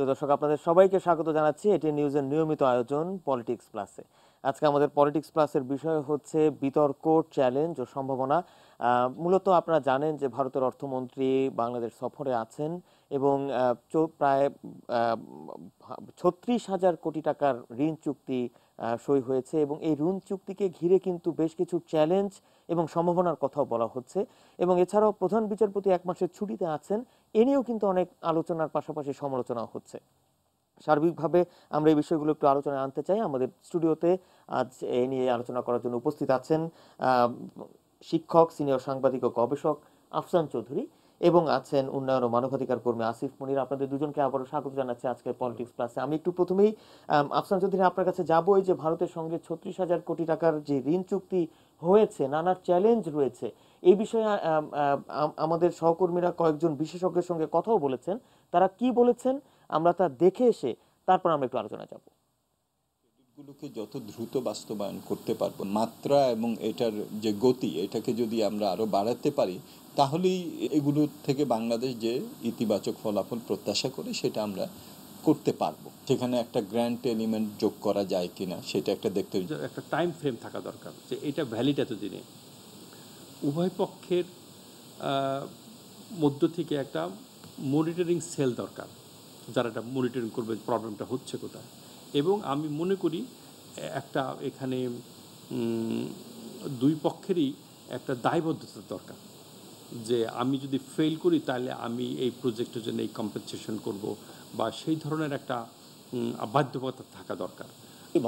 প্রিয় দর্শক, আপনাদের সবাইকে স্বাগত জানাচ্ছি এটি নিউজের নিয়মিত আয়োজন পলিটিক্স প্লাসে। আজকে আমাদের পলিটিক্স প্লাসের বিষয় হচ্ছে বিতর্ক, চ্যালেঞ্জ ও সম্ভাবনা। মূলত আপনারা জানেন যে ভারতের অর্থমন্ত্রী বাংলাদেশ সফরে আছেন এবং প্রায় 36,000 কোটি টাকার ঋণ চুক্তি সই হয়েছে এবং এই ঋণ চুক্তিকে ঘিরে কিন্তু বেশ কিছু চ্যালেঞ্জ এবং সম্ভাবনার কথাও বলা হচ্ছে। এবং এছাড়াও প্রধান বিচারপতি 1 মাসের ছুটিতে আছেন, এ নিয়েও কিন্তু অনেক আলোচনার পাশাপাশি সমালোচনা হচ্ছে। সার্বিকভাবে আমরা এই বিষয়গুলো একটু আলোচনায় আনতে চাই। আমাদের স্টুডিওতে আজ এ নিয়ে আলোচনা করার জন্য উপস্থিত আছেন শিক্ষক, সিনিয়র সাংবাদিক ও গবেষক আফসান চৌধুরী এবং আছেন উন্নয়ন ও মানবাধিকার কর্মী আসিফ মনির। আপনাদের দুজনকে আবারও স্বাগত জানাচ্ছি আজকের পলিটিক্স প্লাসে। আমি একটু প্রথমেই আফসান চৌধুরী আপনার কাছে যাবো। এই যে ভারতের সঙ্গে 36,000 কোটি টাকার যে ঋণ চুক্তি হয়েছে, নানা চ্যালেঞ্জ রয়েছে, এই বিষয়ে আমাদের সহকর্মীরা কয়েকজন বিশেষজ্ঞের সঙ্গে কথাও বলেছেন। তারা কি বলেছেন আমরা তা দেখে এসে তারপর আমরা একটু আলোচনা যাব। গুলোকে যত দ্রুত বাস্তবায়ন করতে পারবো, মাত্রা এবং এটার যে গতি, এটাকে যদি আমরা আরো বাড়াতে পারি, তাহলেই এগুলো থেকে বাংলাদেশ যে ইতিবাচক ফলাফল প্রত্যাশা করে সেটা আমরা করতে পারবো। সেখানে একটা গ্র্যান্ট এলিমেন্ট যোগ করা যায় কিনা সেটা একটা দেখতে, একটা টাইম ফ্রেম থাকা দরকার যে এটা ভ্যালিড এতদিনে। উভয় পক্ষের মধ্য থেকে একটা মনিটরিং সেল দরকার, যারা এটা মনিটরিং করবে প্রবলেমটা হচ্ছে কোথায়। এবং আমি মনে করি একটা এখানে দুই পক্ষেরই একটা দায়বদ্ধতা দরকার, যে আমি যদি ফেল করি তাহলে আমি এই প্রজেক্টের জন্য এই কম্পেনসেশন করব, বা সেই ধরনের একটা বাধ্যবাধকতা থাকা দরকার।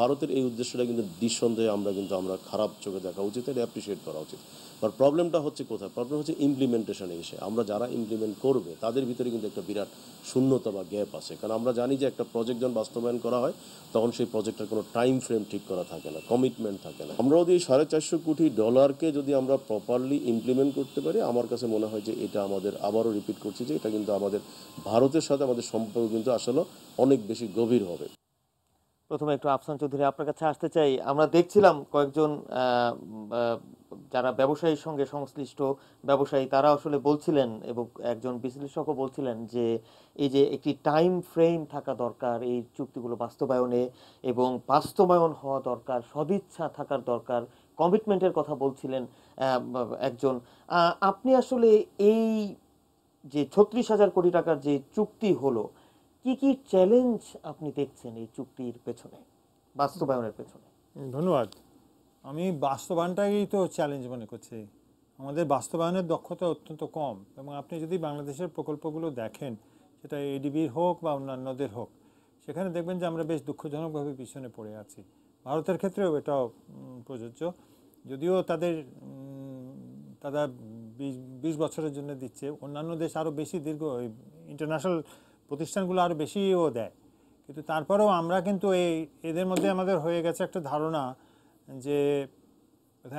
ভারতের এই উদ্দেশ্যটা কিন্তু নিঃসন্দেহে আমরা খারাপ চোখে দেখা উচিত, এটা অ্যাপ্রিসিয়েট করা উচিত। আর প্রবলেমটা হচ্ছে কোথায়? প্রবলেম হচ্ছে ইমপ্লিমেন্টেশনে এসে আমরা যারা ইমপ্লিমেন্ট করবে তাদের ভিতরে কিন্তু একটা বিরাট শূন্যতা বা গ্যাপ আছে। কারণ আমরা জানি যে একটা প্রজেক্ট যখন বাস্তবায়ন করা হয় তখন সেই প্রজেক্টের কোনো টাইম ফ্রেম ঠিক করা থাকে না, কমিটমেন্ট থাকে না। আমরা যদি $450 কোটি যদি আমরা প্রপারলি ইমপ্লিমেন্ট করতে পারি, আমার কাছে মনে হয় যে এটা আমাদের, আবারও রিপিট করছি, যে এটা কিন্তু আমাদের ভারতের সাথে আমাদের সম্পর্ক কিন্তু আসলে অনেক বেশি গভীর হবে। প্রথমে একটু আফসান চৌধুরী আপনার কাছে আসতে চাই। আমরা দেখছিলাম কয়েকজন যারা ব্যবসায়ীর সঙ্গে সংশ্লিষ্ট ব্যবসায়ী, তারা আসলে বলছিলেন এবং একজন বিশ্লেষকও বলছিলেন যে এই যে একটি টাইম ফ্রেম থাকা দরকার এই চুক্তিগুলো বাস্তবায়নে, এবং বাস্তবায়ন হওয়া দরকার, সদিচ্ছা থাকার দরকার, কমিটমেন্টের কথা বলছিলেন একজন। আপনি আসলে এই যে 36,000 কোটি টাকার যে চুক্তি হলো, কি কি চ্যালেঞ্জ আপনি দেখছেন এই চুক্তির পেছনে, বাস্তবায়নের পেছনে? ধন্যবাদ। আমি বাস্তবায়নটাই তো চ্যালেঞ্জ মনে করছি। আমাদের বাস্তবায়নের দক্ষতা অত্যন্ত কম, এবং আপনি যদি বাংলাদেশের প্রকল্পগুলো দেখেন, সেটা এডিবির হোক বা অন্যান্যদের হোক, সেখানে দেখবেন যে আমরা বেশ দুঃখজনকভাবে পিছনে পড়ে আছি। ভারতের ক্ষেত্রেও এটাও প্রযোজ্য, যদিও তারা 20 বছরের জন্য দিচ্ছে। অন্যান্য দেশ আরও বেশি দীর্ঘ, ইন্টারন্যাশনাল প্রতিষ্ঠানগুলো আরও বেশিও দেয়, কিন্তু তারপরেও আমরা কিন্তু এদের মধ্যে আমাদের হয়ে গেছে একটা ধারণা যে,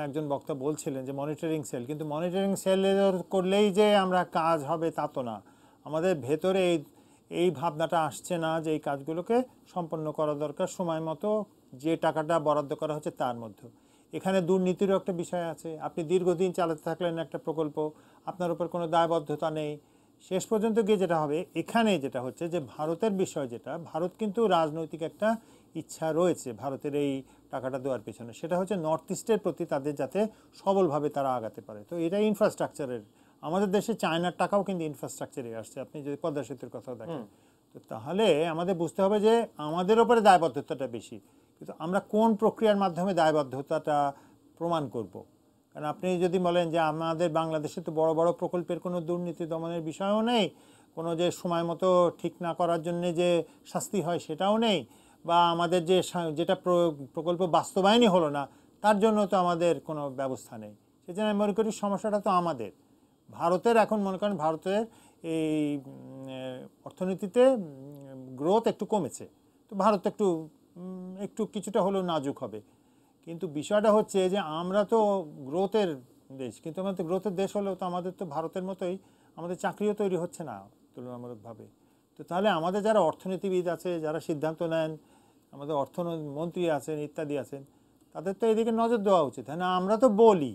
একজন বক্তা বলছিলেন যে মনিটরিং সেল, কিন্তু মনিটরিং সেল করলেই যে আমরা কাজ হবে তা তো না। আমাদের ভেতরে এই ভাবনাটা আসছে না যে এই কাজগুলোকে সম্পন্ন করা দরকার সময় মতো, যে টাকাটা বরাদ্দ করা হচ্ছে তার মধ্যে। এখানে দুর্নীতিরও একটা বিষয় আছে। আপনি দীর্ঘদিন চালাতে থাকলেন একটা প্রকল্প, আপনার উপর কোনো দায়বদ্ধতা নেই, শেষ পর্যন্ত গিয়ে যেটা হবে, এখানে যেটা হচ্ছে যে ভারতের বিষয় যেটা, ভারত কিন্তু রাজনৈতিক একটা ইচ্ছা রয়েছে ভারতের এই টাকাটা দেওয়ার পেছনে, সেটা হচ্ছে নর্থ ইস্টের প্রতি তাদের যাতে সবলভাবে তারা আগাতে পারে। তো এটা ইনফ্রাস্ট্রাকচারের, আমাদের দেশে চায়নার টাকাও কিন্তু ইনফ্রাস্ট্রাকচারে আসছে, আপনি যদি পদ্মা সেতুর কথাও দেখেন। তো তাহলে আমাদের বুঝতে হবে যে আমাদের ওপরে দায়বদ্ধতাটা বেশি, কিন্তু আমরা কোন প্রক্রিয়ার মাধ্যমে দায়বদ্ধতাটা প্রমাণ করব। কারণ আপনি যদি বলেন যে আমাদের বাংলাদেশে তো বড় বড় প্রকল্পের কোনো দুর্নীতি দমনের বিষয়ও নেই, কোনো যে সময় মতো ঠিক না করার জন্যে যে শাস্তি হয় সেটাও নেই, বা আমাদের যেটা প্রকল্প বাস্তবায়নই হলো না তার জন্য তো আমাদের কোনো ব্যবস্থা নেই, সেজন্য আমি মনে করি সমস্যাটা তো আমাদের। ভারতের এখন মনে করেন ভারতের এই অর্থনীতিতে গ্রোথ একটু কমেছে, তো ভারত একটু কিছুটা হলেও নাজুক হবে। কিন্তু বিষয়টা হচ্ছে যে আমরা তো গ্রোথের দেশ, কিন্তু আমাদের গ্রোথের দেশ হলেও তো আমাদের তো ভারতের মতোই আমাদের চাকরিও তৈরি হচ্ছে না তুলনামূলকভাবে। তো তাহলে আমাদের যারা অর্থনীতিবিদ আছে, যারা সিদ্ধান্ত নেন, আমাদের অর্থমন্ত্রী আছেন ইত্যাদি আছেন, তাদের তো এদিকে নজর দেওয়া উচিত, হ্যাঁ না? আমরা তো বলি,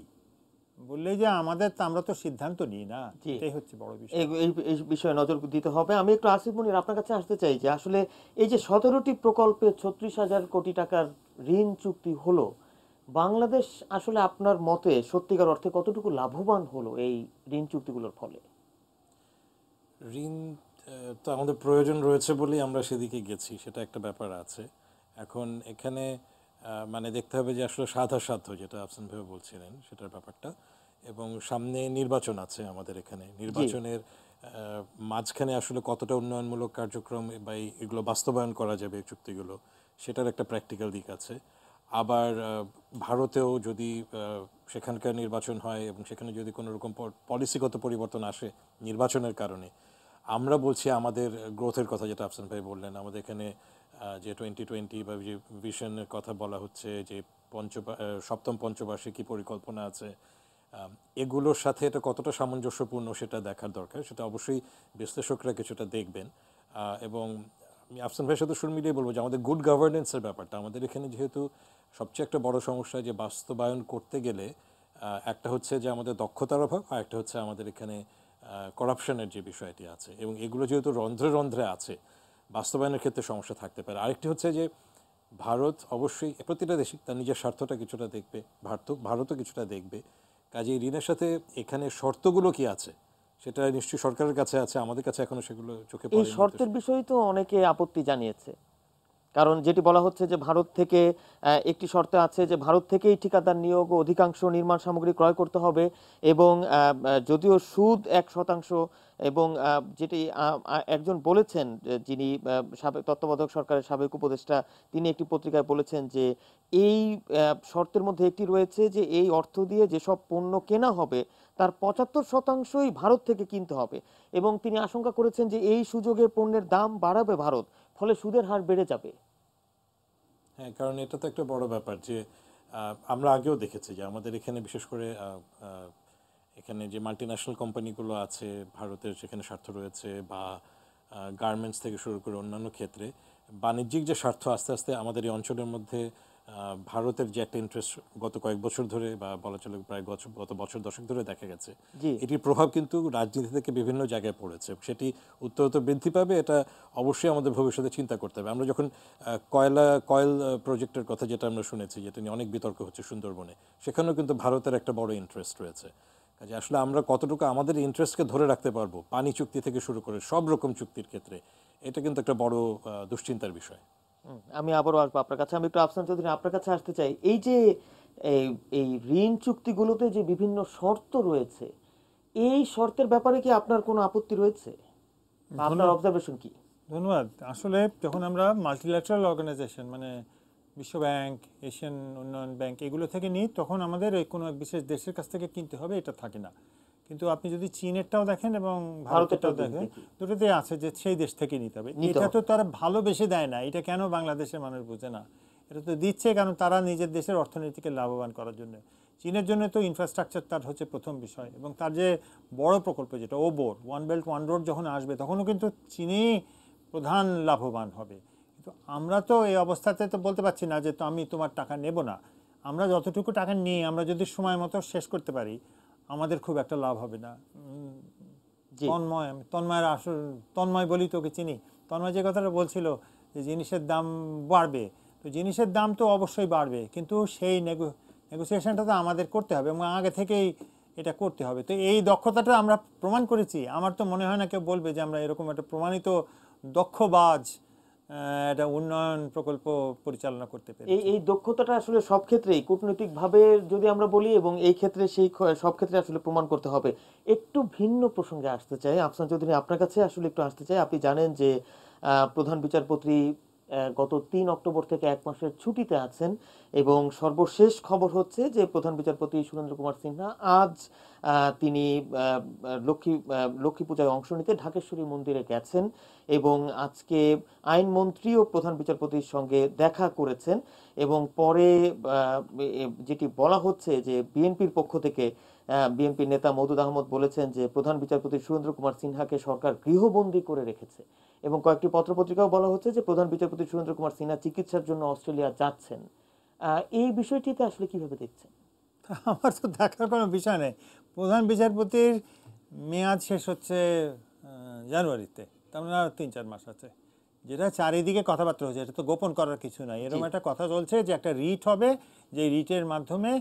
বললেই যে আমাদের আমরা তো সিদ্ধান্ত নিই না, জি। এটাই হচ্ছে বড় বিষয়। এই বিষয়ে নজর দিতে হবে। আমি একটু আসিফ মনির আপনার কাছে আসতে চাই যে আসলে এই যে 17টি প্রকল্পে 36,000 কোটি টাকার ঋণ চুক্তি হলো, বাংলাদেশ আসলে আপনার মতে সত্যিকার অর্থে কতটুকু লাভবান হলো এই ঋণ চুক্তিগুলোর ফলে? ঋণ তো আমাদের প্রয়োজন রয়েছে বলেই আমরা সেদিকে গেছি, সেটা একটা ব্যাপার আছে। এখন এখানে মানে দেখতে হবে যে আসলে সাধ্য যেটা আফসান ভাই বলছিলেন সেটার ব্যাপারটা, এবং সামনে নির্বাচন আছে আমাদের এখানে। নির্বাচনের মাঝখানে আসলে কতটা উন্নয়নমূলক কার্যক্রম বা এগুলো বাস্তবায়ন করা যাবে এই চুক্তিগুলো, সেটার একটা প্র্যাকটিক্যাল দিক আছে। আবার ভারতেও যদি সেখানকার নির্বাচন হয় এবং সেখানে যদি কোনো রকম পলিসিগত পরিবর্তন আসে নির্বাচনের কারণে, আমরা বলছি আমাদের গ্রোথের কথা যেটা আফসান ভাই বললেন, আমাদের এখানে যে 2020 বা যে ভিশনের কথা বলা হচ্ছে, যে সপ্তম পঞ্চবার্ষিকী পরিকল্পনা আছে, এগুলোর সাথে এটা কতটা সামঞ্জস্যপূর্ণ সেটা দেখার দরকার। সেটা অবশ্যই বিশ্লেষকরা কিছুটা দেখবেন। এবং আমি আফসান ভাইয়ের সাথে সুর মিলিয়ে বলবো যে আমাদের গুড গভর্নেন্সের ব্যাপারটা আমাদের এখানে যেহেতু সবচেয়ে একটা বড় সমস্যা, যে বাস্তবায়ন করতে গেলে একটা হচ্ছে যে আমাদের দক্ষতার অভাব, আর একটা হচ্ছে আমাদের এখানে করাপশনের যে বিষয়টি আছে, এবং এগুলো যেহেতু রন্ধ্রে রন্ধ্রে আছে, বাস্তবায়নের ক্ষেত্রে সমস্যা থাকতে পারে। আরেকটি হচ্ছে যে ভারত অবশ্যই প্রতিটা দেশই তার নিজের স্বার্থটা কিছুটা দেখবে, ভারতও কিছুটা দেখবে। কাজে ঋণের সাথে এখানে শর্তগুলো কি আছে সেটা নিশ্চয়ই সরকারের কাছে আছে, আমাদের কাছে এখনো সেগুলো চোখে এই পড়েনি। শর্তের বিষয়ে তো অনেকে আপত্তি জানিয়েছে, কারণ যেটি বলা হচ্ছে যে ভারত থেকে একটি শর্তে আছে যে ভারত থেকেই ঠিকাদার নিয়োগ ও অধিকাংশ নির্মাণ সামগ্রী ক্রয় করতে হবে, এবং যদিও সুদ 1% এবং যেটি একজন বলেছেন যিনি সাবেক তত্ত্বাবধায়ক সরকারের সাবেক উপদেষ্টা, তিনি একটি পত্রিকায় বলেছেন যে এই শর্তের মধ্যে একটি রয়েছে যে এই অর্থ দিয়ে যেসব পণ্য কেনা হবে তার 75%ই ভারত থেকে কিনতে হবে, এবং তিনি আশঙ্কা করেছেন যে এই সুযোগে পণ্যের দাম বাড়াবে ভারত, ফলে সুদের হার বেড়ে যাবে। হ্যাঁ, কারণ এটা তো একটা বড় ব্যাপার যে আমরা আগেও দেখেছি যে আমাদের এখানে বিশেষ করে এখানে যে মাল্টিন্যাশনাল কোম্পানিগুলো আছে ভারতের, সেখানে স্বার্থ রয়েছে, বা গার্মেন্টস থেকে শুরু করে অন্যান্য ক্ষেত্রে বাণিজ্যিক যে স্বার্থ আস্তে আস্তে আমাদের এই অঞ্চলের মধ্যে ভারতের যে একটা ইন্টারেস্ট গত কয়েক বছর ধরে, বা বলা চলে প্রায় গত বছর দশক ধরে দেখা গেছে, জি। এটির প্রভাব কিন্তু রাজনীতি থেকে বিভিন্ন জায়গায় পড়েছে। সেটি উত্তরোত্তর বৃদ্ধি পাবে, এটা অবশ্যই আমাদের ভবিষ্যতে চিন্তা করতে হবে। আমরা যখন কয়েল প্রজেক্টের কথা যেটা আমরা শুনেছি, যেটা নিয়ে অনেক বিতর্ক হচ্ছে সুন্দরবনে, সেখানেও কিন্তু ভারতের একটা বড় ইন্টারেস্ট রয়েছে। কাজে আসলে আমরা কতটুকু আমাদের ইন্টারেস্টকে ধরে রাখতে পারবো পানি চুক্তি থেকে শুরু করে সব রকম চুক্তির ক্ষেত্রে, এটা কিন্তু একটা বড় দুশ্চিন্তার বিষয়। আমি আবারও আসবো আপনার কাছে। আমি একটু আফসান চৌধুরী আপনার কাছে আসতে চাই। এই যে এই ঋণ চুক্তিগুলোতে যে বিভিন্ন শর্ত রয়েছে, এই শর্তের ব্যাপারে কি আপনার কোনো আপত্তি রয়েছে, বা আপনার অবজারভেশন কি? ধন্যবাদ। আসলে যখন আমরা মাল্টিল্যাটারাল অর্গানাইজেশন মানে বিশ্ব ব্যাংক, এশিয়ান উন্নয়ন ব্যাংক এগুলো থেকে নিই, তখন আমাদের কোনো এক বিশেষ দেশের কাছ থেকে কিনতে হবে এটা থাকে না। কিন্তু আপনি যদি চীনেরটাও দেখেন এবং ভারতেরটাও দেখেন, দুটোতে আছে যে সেই দেশ থেকে নিতে হবে। এটা তো তারা ভালোবেসে দেয় না, এটা কেন বাংলাদেশের মানুষ বোঝে না? এটা তো দিচ্ছে কারণ তারা নিজের দেশের অর্থনীতিকে লাভবান করার জন্য। চীনের জন্য তো ইনফ্রাস্ট্রাকচার তার হচ্ছে প্রথম বিষয়, এবং তার যে বড় প্রকল্প যেটা ওবর, ওয়ান বেল্ট ওয়ান রোড যখন আসবে, তখনও কিন্তু চীনই প্রধান লাভবান হবে। কিন্তু আমরা তো এই অবস্থাতে তো বলতে পারছি না যে তো আমি তোমার টাকা নেব না। আমরা যতটুকু টাকা নিই, আমরা যদি সময় মতো শেষ করতে পারি, আমাদের খুব একটা লাভ হবে না। তন্ময় বলি তোকে চিনি, তন্ময় যে কথাটা বলছিল যে জিনিসের দাম বাড়বে, তো জিনিসের দাম তো অবশ্যই বাড়বে, কিন্তু সেই নেগোসিয়েশনটা তো আমাদের করতে হবে এবং আগে থেকেই এটা করতে হবে। তো এই দক্ষতাটা আমরা প্রমাণ করেছি। আমার তো মনে হয় না কেউ বলবে যে আমরা এরকম একটা প্রমাণিত দক্ষবাজ একটা উন্নয়ন প্রকল্প পরিচালনা করতে পারি। এই দক্ষতাটা আসলে সব ক্ষেত্রেই কূটনৈতিকভাবে যদি আমরা বলি, এবং এই ক্ষেত্রে সেই সব ক্ষেত্রে আসলে প্রমাণ করতে হবে। একটু ভিন্ন প্রসঙ্গে আসতে চাই, আফসান চৌধুরী আপনার কাছে আসলে একটু আসতে চাই। আপনি জানেন যে প্রধান বিচারপতি গত 3 অক্টোবর থেকে 1 মাসের ছুটিতে আছেন, এবং সর্বশেষ খবর হচ্ছে যে প্রধান বিচারপতি সুরেন্দ্র কুমার সিনহা আজ তিনি লক্ষ্মী পূজায় অংশ নিতে ঢাকেশ্বরী মন্দিরে গেছেন, এবং আজকে আইনমন্ত্রীও প্রধান বিচারপতির সঙ্গে দেখা করেছেন। এবং পরে যেটি বলা হচ্ছে যে বিএনপির পক্ষ থেকে বিএনপির নেতা মওদুদ আহমদ বলেছেন যে প্রধান বিচারপতি সুরেন্দ্র কুমার সিনহাকে সরকার গৃহবন্দী করে রেখেছে, এবং কয়েকটি পত্রপত্রিকাও বলা হচ্ছে যে প্রধান বিচারপতি সুরেন্দ্র কুমার সিনহা চিকিৎসার জন্য অস্ট্রেলিয়া যাচ্ছেন। এই বিষয়টিতে আসলে কিভাবে দেখছেন? আমার তো দেখার কোনো বিষয় নেই। প্রধান বিচারপতির মেয়াদ শেষ হচ্ছে জানুয়ারিতে, তার মানে আর 3-4 মাস আছে। যেটা চারিদিকে কথাবার্তা হচ্ছে, এটা তো গোপন করার কিছু নাই। এরকম একটা কথা চলছে যে একটা রিট হবে, যে রিটের মাধ্যমে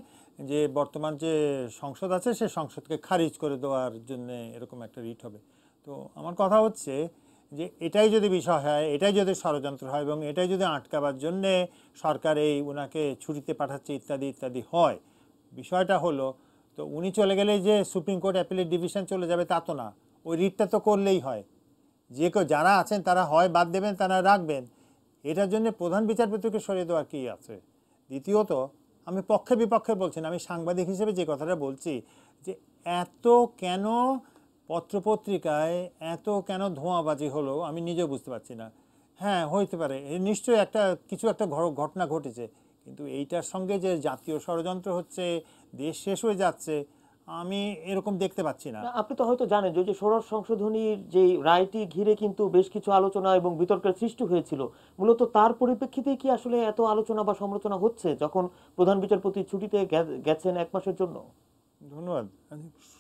যে বর্তমান যে সংসদ আছে সে সংসদকে খারিজ করে দেওয়ার জন্য এরকম একটা রিট হবে। তো আমার কথা হচ্ছে যে এটাই যদি বিষয় হয়, এটাই যদি ষড়যন্ত্র হয় এবং এটাই যদি আটকাবার জন্যে সরকার এই ওনাকে ছুটিতে পাঠাচ্ছে ইত্যাদি ইত্যাদি হয়, বিষয়টা হলো তো উনি চলে গেলে যে সুপ্রিম কোর্ট অ্যাপিলেট ডিভিশন চলে যাবে তা তো না, ওই রিটটা তো করলেই হয়। যে কেউ যারা আছেন তারা হয় বাদ দেবেন, তারা রাখবেন। এটার জন্য প্রধান বিচারপতিকে সরিয়ে দেওয়ার কী আছে? দ্বিতীয়ত, আমি পক্ষে বিপক্ষে বলছি না, আমি সাংবাদিক হিসেবে যে কথাটা বলছি যে এত কেন পত্রপত্রিকায় এত কেন ধোঁয়াবাজি হলো আমি নিজেও বুঝতে পারছি না। হ্যাঁ, হইতে পারে নিশ্চয়ই কিছু একটা ঘটনা ঘটেছে, কিন্তু এইটার সঙ্গে যে জাতীয় ষড়যন্ত্র হচ্ছে, দেশ শেষ হয়ে যাচ্ছে, আমি এরকম দেখতে পাচ্ছি না। না, আপনি তো হয়তো জানেন যে ওই যে ষোড়শ সংশোধনীর যে রায়টি ঘিরে কিন্তু বেশ কিছু আলোচনা এবং বিতর্কের সৃষ্টি হয়েছিল। মূলত তার পরিপ্রেক্ষিতেই কি আসলে এত আলোচনা বা সমালোচনা হচ্ছে যখন প্রধান বিচারপতি ছুটিতে গেছেন 1 মাসের জন্য? ধন্যবাদ।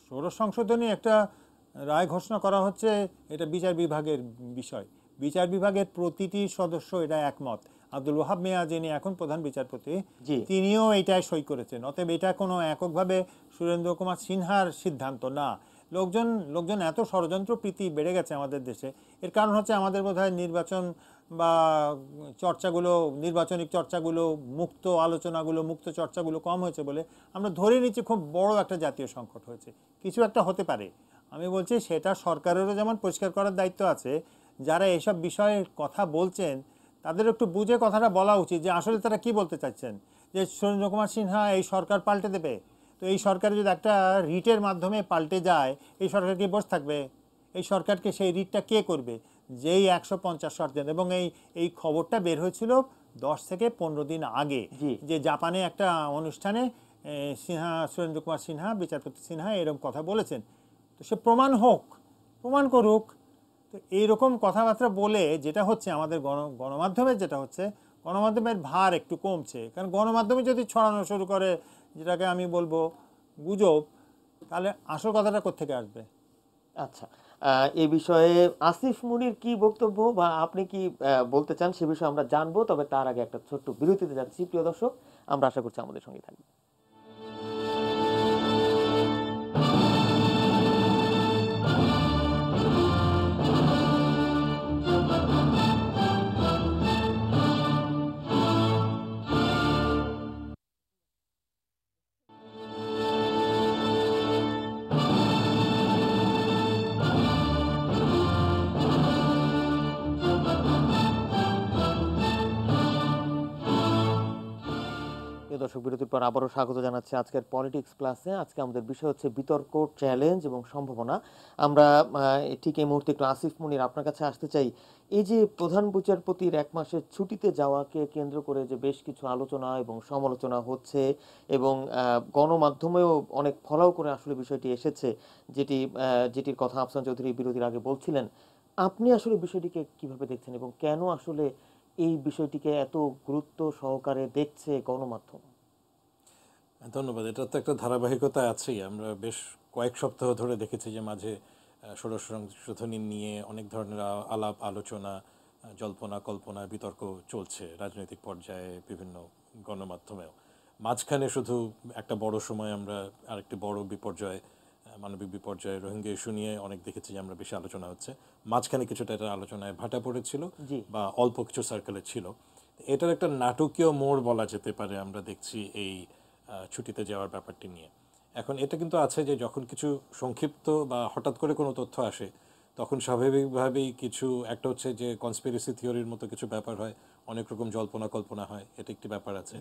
ষোড়শ সংশোধনী একটা রায় ঘোষণা করা হচ্ছে, এটা বিচার বিভাগের বিষয়। বিচার বিভাগের প্রতিটি সদস্য এটা একমত। আব্দুল ওয়াহাব মিয়া যিনি এখন প্রধান বিচারপতি, জি। তিনিও এটাই সই করেছেন। অতএব এটা কোনো এককভাবে সুরেন্দ্র কুমার সিনহার সিদ্ধান্ত না। লোকজন এত ষড়যন্ত্র প্রীতি বেড়ে গেছে আমাদের দেশে, এর কারণ হচ্ছে আমাদের বোধহয় নির্বাচন বা নির্বাচনিক চর্চাগুলো, মুক্ত আলোচনাগুলো, মুক্ত চর্চাগুলো কম হয়েছে বলে আমরা ধরে নিচ্ছি খুব বড় একটা জাতীয় সংকট হয়েছে। কিছু একটা হতে পারে। আমি বলছি সেটা সরকারেরও যেমন পরিষ্কার করার দায়িত্ব আছে, যারা এইসব বিষয়ে কথা বলছেন তাদের একটু বুঝে কথাটা বলা উচিত যে আসলে তারা কি বলতে চাচ্ছেন। যে সুরেন্দ্র কুমার সিনহা এই সরকার পাল্টে দেবে, তো এই সরকার যদি একটা রিটের মাধ্যমে পাল্টে যায়, এই সরকার কি বসে থাকবে? এই সরকারকে সেই রিটটা কে করবে? যেই 150 শর্তের, এবং এই খবরটা বের হয়েছিল 10 থেকে 15 দিন আগে, জি। যে জাপানে একটা অনুষ্ঠানে সুরেন্দ্র কুমার সিনহা, বিচারপতি সিনহা এরকম কথা বলেছেন। তো সে প্রমাণ করুক। তো এইরকম কথাবার্তা বলে যেটা হচ্ছে আমাদের গণমাধ্যমে যেটা হচ্ছে, গণমাধ্যমের ভার একটু কমছে। কারণ গণমাধ্যমে যদি ছড়ানো শুরু করে যেটাকে আমি বলবো গুজব, তাহলে আসল কথাটা কোত্থেকে আসবে? আচ্ছা, এই বিষয়ে আসিফ মুনির কি বক্তব্য বা আপনি কি বলতে চান সে বিষয়ে আমরা জানবো, তবে তার আগে একটা ছোট্ট বিরতিতে যাচ্ছি। প্রিয় দর্শক, আমরা আশা করছি আমাদের সঙ্গে থাকবেন। প্রিয় দর্শক, বিরতির পর আবারও স্বাগত জানাচ্ছি আজকের পলিটিক্স ক্লাসে। আজকে আমাদের বিষয় হচ্ছে বিতর্ক, চ্যালেঞ্জ এবং সম্ভাবনা। আমরা ঠিক এই মুহূর্তে একটু আসিফ মুনির আপনার কাছে আসতে চাই। এই যে প্রধান বিচারপতির 1 মাসের ছুটিতে যাওয়াকে কেন্দ্র করে যে বেশ কিছু আলোচনা এবং সমালোচনা হচ্ছে এবং গণমাধ্যমেও অনেক ফলাও করে আসলে বিষয়টি এসেছে, যেটির কথা আফসান চৌধুরী বিরতির আগে বলছিলেন, আপনি আসলে বিষয়টিকে কিভাবে দেখছেন এবং কেন আসলে এই বিষয়টিকে এত গুরুত্ব সহকারে দেখছে গণমাধ্যম? ধন্যবাদ। এটা তো একটা ধারাবাহিকতা আছেই। আমরা বেশ কয়েক সপ্তাহ ধরে দেখেছি যে মাঝে ষোড়শ সংশোধনী নিয়ে অনেক ধরনের আলাপ আলোচনা, জল্পনা কল্পনা, বিতর্ক চলছে রাজনৈতিক পর্যায়ে, বিভিন্ন গণমাধ্যমেও। মাঝখানে শুধু একটা বড় সময় আমরা আরেকটি বড় বিপর্যয়, মানবিক বিপর্যয় রোহিঙ্গা ইস্যু নিয়ে অনেক দেখেছি যে আমরা বেশি আলোচনা হচ্ছে। মাঝখানে কিছুটা এটা আলোচনায় ভাটা পড়েছিল জি। বা অল্প কিছু সার্কেলে ছিল। এটার একটা নাটকীয় মোড় বলা যেতে পারে আমরা দেখছি এই ছুটিতে যাওয়ার ব্যাপারটি নিয়ে। এখন এটা কিন্তু আছে যে যখন কিছু সংক্ষিপ্ত বা হঠাৎ করে কোনো তথ্য আসে, তখন স্বাভাবিকভাবেই কিছু একটা হচ্ছে যে কনস্পিরেসি থিওরির মতো কিছু ব্যাপার হয়, অনেক রকম জল্পনা কল্পনা হয়, এটা একটি ব্যাপার আছে।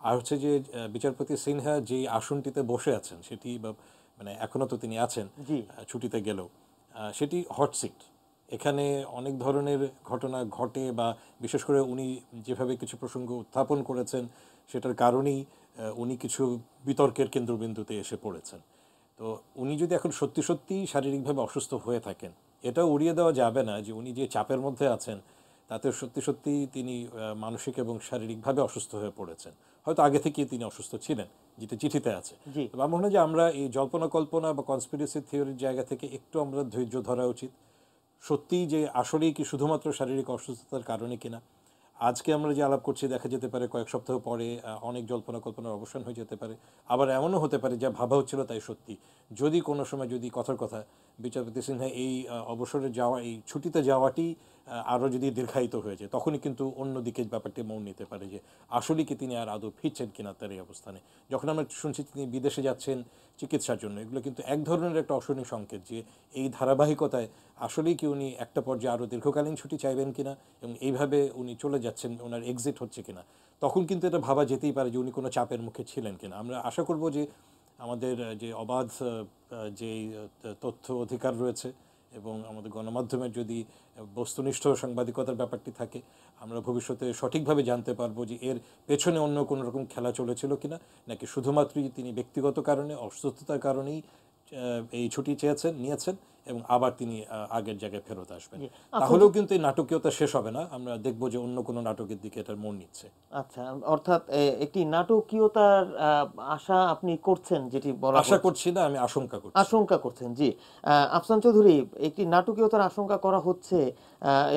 আর হচ্ছে যে বিচারপতি সিনহা যেই আসনটিতে বসে আছেন সেটি, বা মানে এখনও তো তিনি আছেন জি। ছুটিতে গেলেও, সেটি হট সিট। এখানে অনেক ধরনের ঘটনা ঘটে, বা বিশেষ করে উনি যেভাবে কিছু প্রসঙ্গ উত্থাপন করেছেন সেটার কারণেই উনি কিছু বিতর্কের কেন্দ্রবিন্দুতে এসে পড়েছেন। তো উনি যদি এখন সত্যি সত্যি শারীরিকভাবে অসুস্থ হয়ে থাকেন, এটাও উড়িয়ে দেওয়া যাবে না যে উনি যে চাপের মধ্যে আছেন তাতে সত্যি সত্যি তিনি মানসিক এবং শারীরিকভাবে অসুস্থ হয়ে পড়েছেন। হয়তো আগে থেকেই তিনি অসুস্থ ছিলেন, যেটা চিঠিতে আছে। জি। আমার মনে হয় যে আমরা এই জল্পনা কল্পনা বা কনস্পিরেসি থিওরির জায়গা থেকে একটু আমরা ধৈর্য ধরা উচিত। সত্যিই যে আসলেই কি শুধুমাত্র শারীরিক অসুস্থতার কারণে কিনা, আজকে আমরা যে আলাপ করছি দেখা যেতে পারে কয়েক সপ্তাহ পরে অনেক জল্পনা কল্পনার অবসান হয়ে যেতে পারে। আবার এমনও হতে পারে যা ভাবা হচ্ছিল তাই সত্যি। যদি কোনো সময় যদি কথার কথা বিচারপতি সিনহা এই অবসরে যাওয়া, এই ছুটিতে যাওয়াটি আরও যদি দীর্ঘায়িত হয়ে যায়, তখনই কিন্তু অন্যদিকে ব্যাপারটি মন নিতে পারে যে আসলেই কি তিনি আর আদৌ ফিরছেন কিনা তার এই অবস্থানে। যখন আমরা শুনছি তিনি বিদেশে যাচ্ছেন চিকিৎসার জন্য, এগুলো কিন্তু এক ধরনের একটা অশনি সংকেত যে এই ধারাবাহিকতায় আসলেই কি উনি একটা পর্যায়ে আরও দীর্ঘকালীন ছুটি চাইবেন কিনা এবং এইভাবে উনি চলে যাচ্ছেন, ওনার এক্সিট হচ্ছে কিনা, তখন কিন্তু এটা ভাবা যেতেই পারে যে উনি কোনো চাপের মুখে ছিলেন কিনা। আমরা আশা করব যে আমাদের যে অবাধ যে তথ্য অধিকার রয়েছে এবং আমাদের গণমাধ্যমের যদি বস্তুনিষ্ঠ সাংবাদিকতার ব্যাপারটি থাকে, আমরা ভবিষ্যতে সঠিকভাবে জানতে পারবো যে এর পেছনে অন্য কোনো রকম খেলা চলেছিল কিনা, নাকি শুধুমাত্রই তিনি ব্যক্তিগত কারণে অসুস্থতার কারণেই এই ছুটি নিয়েছেন এবং আবার তিনি আগের জায়গায় ফেরত আসবেন। তাহলেও কিন্তু এই নাটকীয়তা শেষ হবে না, আমরা দেখব যে অন্য কোনো নাটকের দিকে এটার মন নিচ্ছে। আচ্ছা, অর্থাৎ একটি নাটকীয়তার আশা আপনি করছেন, যেটি বলা আশা করছি না, আমি আশঙ্কা করছি। আশঙ্কা করছেন, জি। আফসান চৌধুরী, একটি নাটকীয়তার আশঙ্কা করা হচ্ছে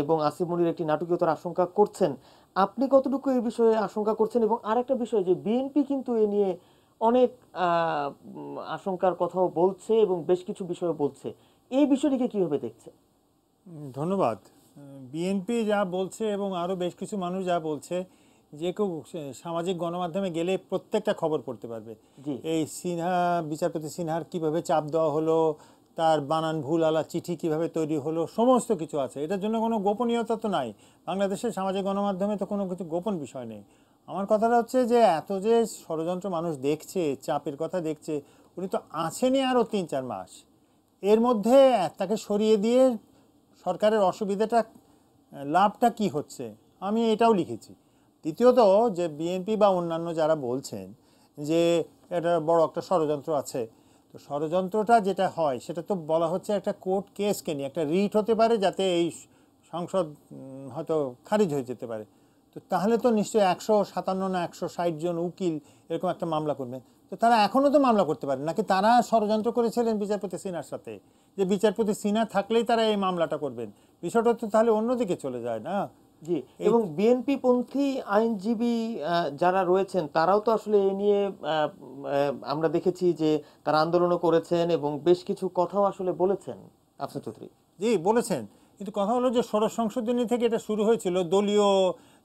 এবং আসিফ মনির একটি নাটকীয়তার আশঙ্কা করছেন। আপনি কতটুকু এই বিষয়ে আশঙ্কা করছেন? এবং আরেকটা বিষয় যে বিএনপি কিন্তু এ নিয়ে অনেক আশঙ্কার কথাও বলছে এবং বেশ কিছু বিষয় বলছে, এই বিষয়টিকে কিভাবে দেখছে? ধন্যবাদ। বিএনপি যা বলছে এবং আরও বেশ কিছু মানুষ যা বলছে, যে কেউ সামাজিক গণমাধ্যমে গেলে প্রত্যেকটা খবর পড়তে পারবে। এই সিনহা, বিচারপতি সিনহার কিভাবে চাপ দেওয়া হলো, তার বানান ভুল আলা চিঠি কিভাবে তৈরি হলো, সমস্ত কিছু আছে। এটার জন্য কোনো গোপনীয়তা তো নাই। বাংলাদেশের সামাজিক গণমাধ্যমে তো কোনো কিছু গোপন বিষয় নেই। আমার কথাটা হচ্ছে যে এত যে ষড়যন্ত্র মানুষ দেখছে, চাপের কথা দেখছে, উনি তো আছেনই আরও ৩-৪ মাস। এর মধ্যে তাকে সরিয়ে দিয়ে সরকারের অসুবিধাটা, লাভটা কি হচ্ছে, আমি এটাও লিখেছি। দ্বিতীয়ত, যে বিএনপি বা অন্যান্য যারা বলছেন যে এটা বড় একটা ষড়যন্ত্র আছে, তো ষড়যন্ত্রটা যেটা হয় সেটা তো বলা হচ্ছে একটা কোর্ট কেসকে নিয়ে, একটা রিট হতে পারে যাতে এই সংসদ হয়তো খারিজ হয়ে যেতে পারে। তো তাহলে তো নিশ্চয়ই 157 না 160 জন উকিল এরকম একটা মামলা করবেন। তো তারা এখনও তো মামলা করতে পারেন, নাকি তারা ষড়যন্ত্র করেছিলেন বিচারপতি সিনহার সাথে, যে বিচারপতি সিনহা থাকলেই তারা এই মামলাটা করবেন? বিষয়টা তো তাহলে অন্যদিকে চলে যায় না? জি, এবং বিএনপি পন্থী আইনজীবী যারা রয়েছেন তারাও তো আসলে এ নিয়ে আমরা দেখেছি যে তারা আন্দোলনও করেছেন এবং বেশ কিছু কথাও আসলে বলেছেন। আফসান চৌধুরী, জি বলেছেন, কিন্তু কথা হলো যে ষোড়শ সংশোধনী থেকে এটা শুরু হয়েছিল দলীয়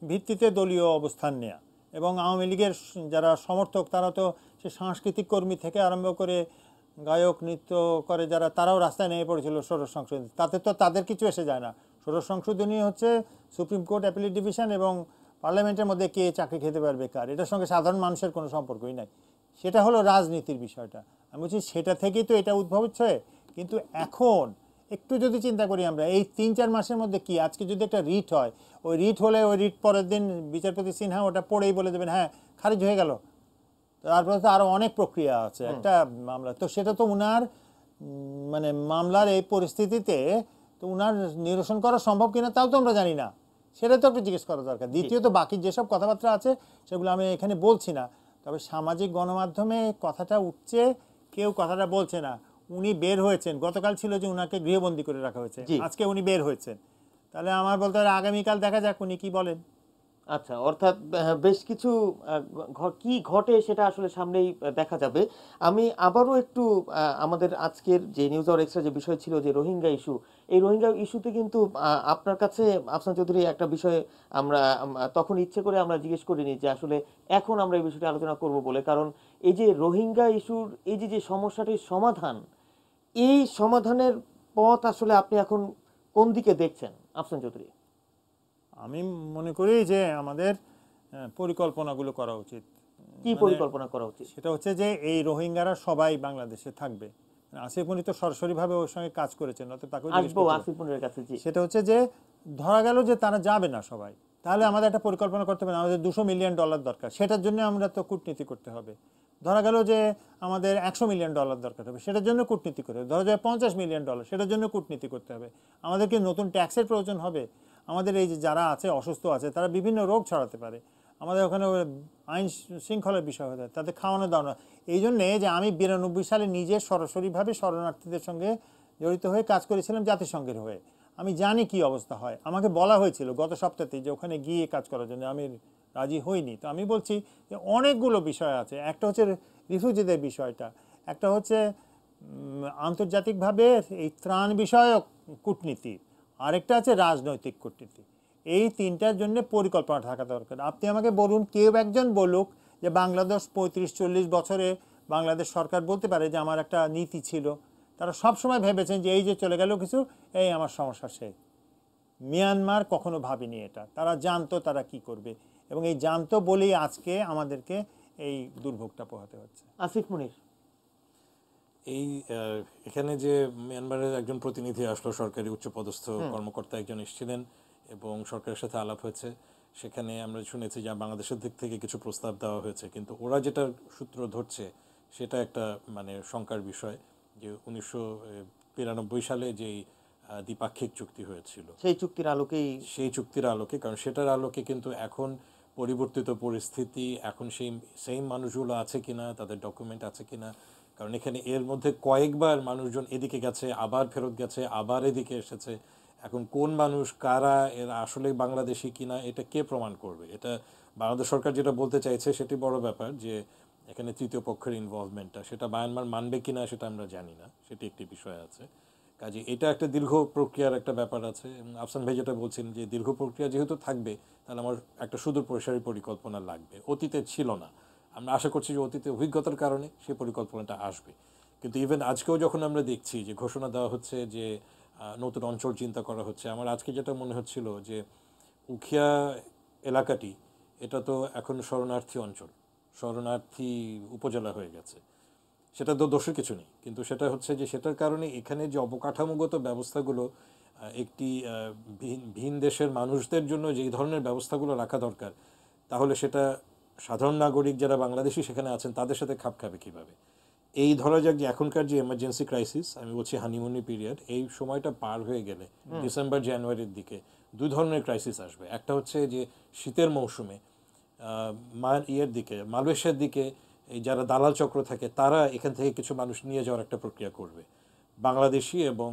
ভিত্তিতে, দলীয় অবস্থান নেয়া, এবং আওয়ামী লীগের যারা সমর্থক তারা তো সে সাংস্কৃতিক কর্মী থেকে আরম্ভ করে গায়ক, নৃত্য করে যারা, তারাও রাস্তায় নেমে পড়েছিল ষোড়শ সংশোধনী। তাতে তো তাদের কিছু এসে যায় না। ষোড়শ সংশোধনী হচ্ছে সুপ্রিম কোর্ট, অ্যাপিলেট ডিভিশন এবং পার্লামেন্টের মধ্যে কে চাকরি খেতে পারবে কার, এটার সঙ্গে সাধারণ মানুষের কোনো সম্পর্কই নাই। সেটা হলো রাজনীতির বিষয়টা। আমি বলছি সেটা থেকেই তো এটা উদ্ভব হচ্ছে। কিন্তু এখন একটু যদি চিন্তা করি আমরা, এই 3-4 মাসের মধ্যে কি, আজকে যদি একটা রিট হয়, ওই রিট হলে ওই রিট পরের দিন বিচারপতি সিনহা ওটা পড়েই বলে দেবেন হ্যাঁ খারিজ হয়ে গেল। তারপরে তো আরও অনেক প্রক্রিয়া আছে একটা মামলা, তো সেটা তো উনার মানে মামলার এই পরিস্থিতিতে তো উনার নিরসন করা সম্ভব কিনা তাও তো আমরা জানি না, সেটা তো একটু জিজ্ঞেস করা দরকার। দ্বিতীয়ত, বাকি যেসব কথাবার্তা আছে সেগুলো আমি এখানে বলছি না, তবে সামাজিক গণমাধ্যমে কথাটা উঠছে, কেউ কথাটা বলছে না। উনি বের হয়েছেন, গতকাল ছিল যে উনাকে গৃহবন্দী করে রাখা হয়েছে, আজকে উনি বের হয়েছেন, তাহলে আমার বলতে হবে আগামীকাল দেখা যাক উনি কি বলেন। আচ্ছা, অর্থাৎ বেশ কিছু কি ঘটে সেটা আসলে সামনেই দেখা যাবে। আমি আবারও একটু আমাদের আজকের যে নিউজ আওয়ার এক্সট্রা যে বিষয় ছিল যে রোহিঙ্গা ইস্যু, এই রোহিঙ্গা ইস্যুতে কিন্তু আপনার কাছে আফসান চৌধুরী একটা বিষয় আমরা তখন ইচ্ছে করে আমরা জিজ্ঞেস করিনি যে আসলে এখন আমরা এই বিষয়টি আলোচনা করব বলে, কারণ এই যে রোহিঙ্গা ইস্যুর এই যে সমস্যাটির সমাধান, এই সমাধানের পথ আসলে আপনি এখন কোন দিকে দেখছেন আফসান চৌধুরী? আমি মনে করি যে আমাদের পরিকল্পনাগুলো করা উচিত। কি পরিকল্পনা করা উচিত? সেটা হচ্ছে যে এই রোহিঙ্গারা সবাই বাংলাদেশে থাকবে। আসিফ মনি তো সরাসরিভাবে ওর সঙ্গে কাজ করেছেন, তাকে আসিফ মনির কাছে। সেটা হচ্ছে যে ধরা গেল যে তারা যাবে না সবাই, তাহলে আমাদের একটা পরিকল্পনা করতে হবে, আমাদের $200 মিলিয়ন দরকার, সেটার জন্য আমরা তো কূটনীতি করতে হবে। ধরা গেল যে আমাদের $100 মিলিয়ন দরকার হবে, সেটার জন্য কূটনীতি করতে হবে। ধরা যায় $50 মিলিয়ন, সেটার জন্য কূটনীতি করতে হবে। আমাদেরকে নতুন ট্যাক্সের প্রয়োজন হবে, আমাদের এই যে যারা আছে অসুস্থ আছে তারা বিভিন্ন রোগ ছড়াতে পারে, আমাদের ওখানে আইন শৃঙ্খলার বিষয় হতে হয়, তাদের খাওয়ানো দাওয়ানো। এই জন্যে যে আমি 92 সালে নিজে সরাসরিভাবে শরণার্থীদের সঙ্গে জড়িত হয়ে কাজ করেছিলাম জাতিসংঘের হয়ে, আমি জানি কি অবস্থা হয়। আমাকে বলা হয়েছিল গত সপ্তাহতেই যে ওখানে গিয়ে কাজ করার জন্য, আমি রাজি হইনি। তো আমি বলছি যে অনেকগুলো বিষয় আছে, একটা হচ্ছে রিফিউজিদের বিষয়টা, একটা হচ্ছে আন্তর্জাতিকভাবে এই ত্রাণ বিষয়ক কূটনীতি, আরেকটা আছে রাজনৈতিক কূটনীতি। এই তিনটার জন্য পরিকল্পনা থাকা দরকার। আপনি আমাকে বলুন, কেউ একজন বলুক যে বাংলাদেশ 35-40 বছরে বাংলাদেশ সরকার বলতে পারে যে আমার একটা নীতি ছিল, তারা সবসময় ভেবেছেন যে এই যে চলে গেল কিছু, এই আমার সমস্যা শেষ। মিয়ানমার কখনো ভাবেনি এটা, তারা জানতো তারা কি করবে, এবং এই জানতো বলেই আজকে আমাদেরকে এই দুর্ভোগটা পোহাতে হচ্ছে। আসিফ মুনির, এই এখানে যে মিয়ানমারের একজন প্রতিনিধি আসলো, সরকারি উচ্চপদস্থ কর্মকর্তা একজন এসেছিলেন এবং সরকারের সাথে আলাপ হয়েছে। সেখানে আমরা শুনেছি যে বাংলাদেশের দিক থেকে কিছু প্রস্তাব দেওয়া হয়েছে, কিন্তু ওরা যেটা সূত্র ধরছে সেটা একটা মানে শঙ্কার বিষয়, যে 1992 সালে যেই দ্বিপাক্ষিক চুক্তি হয়েছিল সেই চুক্তির আলোকে, কারণ সেটার আলোকে কিন্তু এখন পরিবর্তিত পরিস্থিতি, এখন সেই সেম মানুষগুলো আছে কিনা, তাদের ডকুমেন্ট আছে কিনা, কারণ এখানে এর মধ্যে কয়েকবার মানুষজন এদিকে গেছে, আবার ফেরত গেছে, আবার এদিকে এসেছে। এখন কোন মানুষ কারা, এরা আসলে বাংলাদেশি কিনা, এটা কে প্রমাণ করবে? এটা বাংলাদেশ সরকার যেটা বলতে চাইছে সেটি বড় ব্যাপার, যে এখানে তৃতীয় পক্ষের ইনভলভমেন্টটা, সেটা মায়ানমার মানবে কিনা সেটা আমরা জানি না, সেটি একটি বিষয় আছে। কাজে এটা একটা দীর্ঘ প্রক্রিয়ার একটা ব্যাপার আছে। এবং আফসান ভাই যেটা বলছেন যে দীর্ঘ প্রক্রিয়া যেহেতু থাকবে, তাহলে আমার একটা সুদূর প্রসারী পরিকল্পনা লাগবে। অতীতে ছিল না, আমরা আশা করছি যে অতীতে অভিজ্ঞতার কারণে সেই পরিকল্পনাটা আসবে। কিন্তু ইভেন আজকেও যখন আমরা দেখছি যে ঘোষণা দেওয়া হচ্ছে যে নতুন অঞ্চল চিন্তা করা হচ্ছে, আমার আজকে যেটা মনে হচ্ছিল যে উখিয়া এলাকাটি, এটা তো এখন শরণার্থী অঞ্চল, শরণার্থী উপজেলা হয়ে গেছে। সেটা তো দোষের কিছু নেই, কিন্তু সেটা হচ্ছে যে সেটার কারণে এখানে যে অবকাঠামোগত ব্যবস্থাগুলো, একটি ভিন দেশের মানুষদের জন্য যেই ধরনের ব্যবস্থাগুলো রাখা দরকার, তাহলে সেটা সাধারণ নাগরিক যারা বাংলাদেশি সেখানে আছেন তাদের সাথে খাপ খাবে কীভাবে? এই ধরা যাক যে এখনকার যে এমার্জেন্সি ক্রাইসিস, আমি বলছি হানিমুনি পিরিয়ড, এই সময়টা পার হয়ে গেলে ডিসেম্বর জানুয়ারির দিকে দুই ধরনের ক্রাইসিস আসবে। একটা হচ্ছে যে শীতের মৌসুমে মালয়েশিয়ার দিকে এই যারা দালাল চক্র থাকে তারা এখান থেকে কিছু মানুষ নিয়ে যাওয়ার একটা প্রক্রিয়া করবে, বাংলাদেশি এবং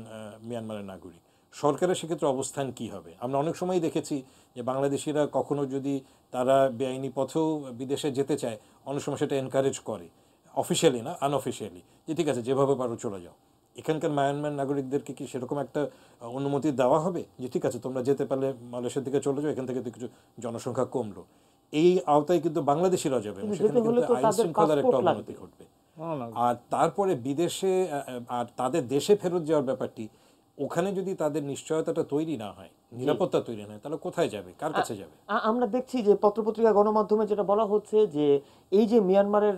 মিয়ানমারের নাগরিক। সরকারের সেক্ষেত্রে অবস্থান কি হবে? আমরা অনেক সময় দেখেছি যে বাংলাদেশিরা কখনো যদি তারা বেআইনি পথেও বিদেশে যেতে চায়, অনেক সময় সেটা এনকারেজ করে, অফিসিয়ালি না, আনঅফিসিয়ালি, যে ঠিক আছে যেভাবে পারো চলে যাও। এখানকার মায়ানমার নাগরিকদেরকে কি সেরকম একটা অনুমতি দেওয়া হবে যে ঠিক আছে তোমরা যেতে পারলে মালয়েশিয়ার দিকে চলে যাও, এখান থেকে তো কিছু জনসংখ্যা কমলো? এই আওতায় কিন্তু বাংলাদেশিরা যাবে, সেখানে কিন্তু আইন শৃঙ্খলার একটা অবনতি ঘটবে। আর তারপরে বিদেশে আর তাদের দেশে ফেরত যাওয়ার ব্যাপারটি, ওখানে যদি তাদের নিশ্চয়তাটা তৈরি না হয়, নিরাপত্তা তৈরি না হয়, তাহলে কোথায় যাবে, কার কাছে যাবে? আমরা দেখছি যে পত্রপত্রিকা গণমাধ্যমে যেটা বলা হচ্ছে যে এই যে মিয়ানমারের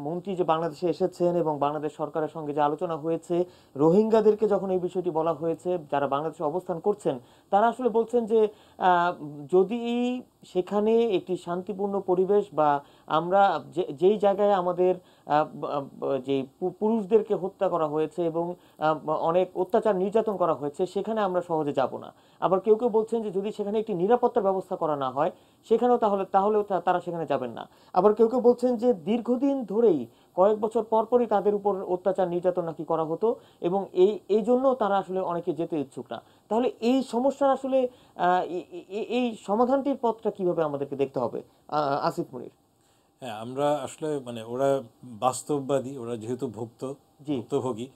মন্ত্রী যে বাংলাদেশে এসেছেন এবং বাংলাদেশ সরকারের সঙ্গে যে আলোচনা হয়েছে, রোহিঙ্গাদেরকে যখন এই বিষয়টি বলা হয়েছে, যারা বাংলাদেশে অবস্থান করছেন তারা আসলে বলছেন যে যদি সেখানে একটি শান্তিপূর্ণ পরিবেশ বা আমরা যেই জায়গায় আমাদের যে পুরুষদেরকে হত্যা করা হয়েছে এবং অনেক অত্যাচার নির্যাতন করা হয়েছে, সেখানে আমরা সহজে যাব না। আবার কেউ কেউ বলছেন যে যদি সেখানে একটি নিরাপত্তার ব্যবস্থা করা না হয় সেখানেও তাহলেও তারা সেখানে যাবেন না। আবার কেউ কেউ বলছেন যে দীর্ঘদিন ধরেই কয়েক বছর পরপরই তাদের উপর অত্যাচার নির্যাতন নাকি করা হতো এবং এই জন্য তারা আসলে অনেকে যেতে ইচ্ছুক না। তাহলে এই সমস্যার আসলে এই সমাধানটির পথটা কিভাবে আমাদেরকে দেখতে হবে? আসিফ মুনির। হ্যাঁ, আমরা আসলে মানে ওরা বাস্তববাদী, ওরা যেহেতু ভুক্তভোগী,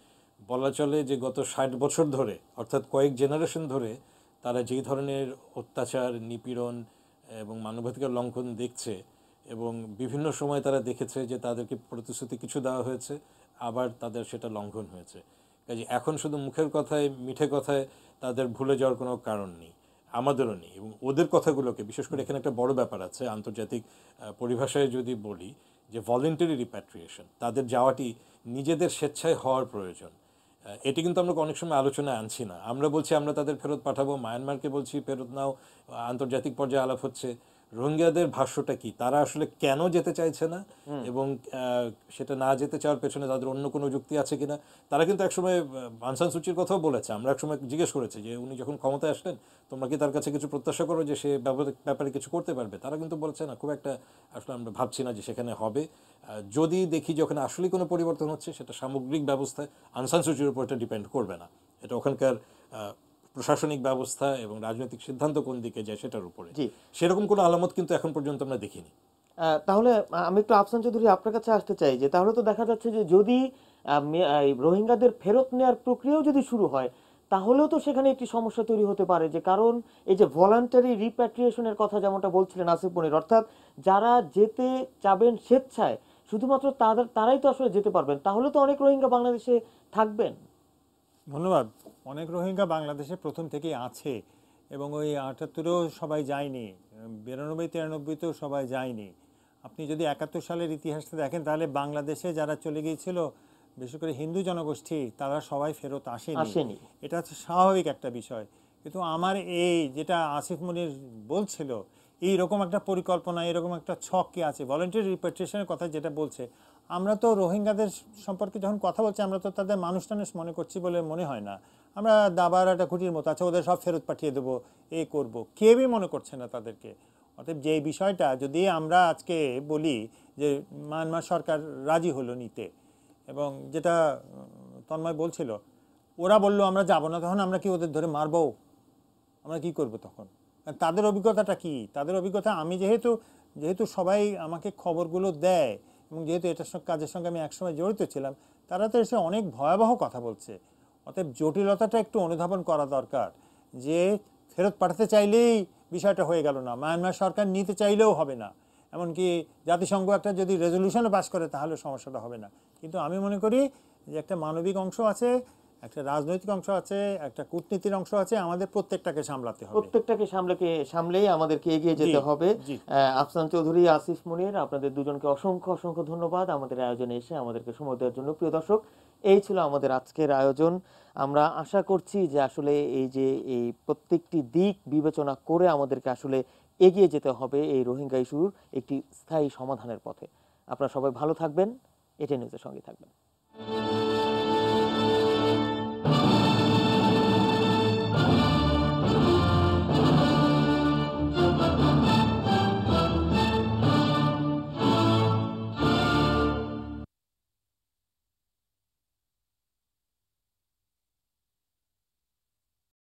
বলা চলে যে গত 60 বছর ধরে, অর্থাৎ কয়েক জেনারেশন ধরে তারা যেই ধরনের অত্যাচার, নিপীড়ন এবং মানবাধিকার লঙ্ঘন দেখছে, এবং বিভিন্ন সময় তারা দেখেছে যে তাদেরকে প্রতিশ্রুতি কিছু দেওয়া হয়েছে, আবার তাদের সেটা লঙ্ঘন হয়েছে। কাজে এখন শুধু মুখের কথায়, মিঠে কথায় তাদের ভুলে যাওয়ার কোনো কারণ নেই, আমাদেরও নেই। এবং ওদের কথাগুলোকে, বিশেষ করে এখানে একটা বড় ব্যাপার আছে, আন্তর্জাতিক পরিভাষায় যদি বলি যে ভলেন্টারি রিপ্যাট্রিয়েশন, তাদের যাওয়াটি নিজেদের স্বেচ্ছায় হওয়ার প্রয়োজন। এটি কিন্তু আমরা অনেক সময় আলোচনায় আনছি না। আমরা বলছি আমরা তাদের ফেরত পাঠাবো, মায়ানমারকে বলছি ফেরত নাও, আন্তর্জাতিক পর্যায়ে আলাপ হচ্ছে, রোহিঙ্গাদের ভাষ্যটা কি, তারা আসলে কেন যেতে চাইছে না এবং সেটা না যেতে চাওয়ার পেছনে তাদের অন্য কোনো যুক্তি আছে কিনা। তারা কিন্তু একসময় আং সান সুচির কথাও বলেছে, আমরা একসময় জিজ্ঞেস করেছি যে উনি যখন ক্ষমতায় আসলেন তোমরা কি তার কাছে কিছু প্রত্যাশা করো যে সে ব্যাপারে কিছু করতে পারবে। তারা কিন্তু বলছে না, খুব একটা আসলে আমরা ভাবছি না যে সেখানে হবে। যদি দেখি যে ওখানে আসলে কোনো পরিবর্তন হচ্ছে সেটা সামগ্রিক ব্যবস্থায় আং সান সুচির উপর এটা ডিপেন্ড করবে না, এটা ওখানকার প্রশাসনিক ব্যবস্থা এবং রাজনৈতিক সিদ্ধান্ত কোন দিকে যায় সেটার উপরে। সেরকম কোনো আলামত কিন্তু এখন পর্যন্ত আমরা দেখিনি। তাহলে আমি একটু আফসান চৌধুরী আপনার কাছে আসতে চাই যে তাহলে তো দেখা যাচ্ছে যে যদি রোহিঙ্গাদের ফেরত নেওয়ার প্রক্রিয়াও যদি শুরু হয় তাহলেও তো সেখানে একটি সমস্যা তৈরি হতে পারে, যে কারণ এই যে ভলান্টারি রিপ্যাট্রিয়েশনের কথা যেমনটা বলছিলেন আসিফ মনির, অর্থাৎ যারা যেতে চাবেন স্বেচ্ছায় শুধুমাত্র তারাই তো আসলে যেতে পারবেন, তাহলে তো অনেক রোহিঙ্গা বাংলাদেশে থাকবেন। ধন্যবাদ। অনেক রোহিঙ্গা বাংলাদেশে প্রথম থেকেই আছে এবং ওই ৭৮-এও সবাই যায়নি, ৯২-৯৩-তেও সবাই যায়নি। আপনি যদি ৭১ সালের ইতিহাসটা দেখেন তাহলে বাংলাদেশে যারা চলে গিয়েছিল বিশেষ করে হিন্দু জনগোষ্ঠী তারা সবাই ফেরত আসেনি। এটা হচ্ছে স্বাভাবিক একটা বিষয়। কিন্তু আমার এই যেটা আসিফ মনির বলছিল এইরকম একটা পরিকল্পনা, এরকম একটা ছক কি আছে ভলান্টারি রিপ্যাট্রিয়েশনের কথা যেটা বলছে, আমরা তো রোহিঙ্গাদের সম্পর্কে যখন কথা বলছি আমরা তো তাদের মানুষ টানুষ মনে করছি বলে মনে হয় না। আমরা দাবার একটা খুঁটির মতো আছে, ওদের সব ফেরত পাঠিয়ে দেবো, এই করব, কেউই মনে করছে না তাদেরকে। অতএব যে বিষয়টা যদি আমরা আজকে বলি যে মায়ানমার সরকার রাজি হলো নিতে, এবং যেটা তন্ময় বলছিল ওরা বললো আমরা যাব না, তখন আমরা কি ওদের ধরে মারবো? আমরা কি করব তখন? তাদের অভিজ্ঞতাটা কি? তাদের অভিজ্ঞতা, আমি যেহেতু সবাই আমাকে খবরগুলো দেয় এবং যেহেতু এটার কাজের সঙ্গে আমি একসময় জড়িত ছিলাম, তারা তো এসে অনেক ভয়াবহ কথা বলছে। অতএব জটিলতাটা একটু অনুধাবন করা দরকার যে ফেরত পাঠাতে চাইলেই বিষয়টা হয়ে গেল না, মায়ানমার সরকার নিতে চাইলেও হবে না, এমনকি জাতিসংঘ একটা যদি রেজলিউশনও পাস করে তাহলে সমস্যাটা হবে না। কিন্তু আমি মনে করি যে একটা মানবিক অংশ আছে, একটা রাজনৈতিক অংশ আছে, একটা কূটনীতির অংশ আছে, আমাদের প্রত্যেকটাকে সামলাতে হবে, প্রত্যেকটাকে সামলেই আমাদেরকে এগিয়ে যেতে হবে। আফসান চৌধুরী, আসিফ মনির, আপনাদের দুজনকে অসংখ্য অসংখ্য ধন্যবাদ আমাদের আয়োজনে এসে আমাদেরকে সময় দেওয়ার জন্য। প্রিয় দর্শক, এই ছিল আমাদের আজকের আয়োজন। আমরা আশা করছি যে আসলে এই প্রত্যেকটি দিক বিবেচনা করে আমাদেরকে আসলে এগিয়ে যেতে হবে এই রোহিঙ্গা ইস্যুর একটি স্থায়ী সমাধানের পথে। আপনারা সবাই ভালো থাকবেন, এটিএন নিউজের সঙ্গে থাকবেন।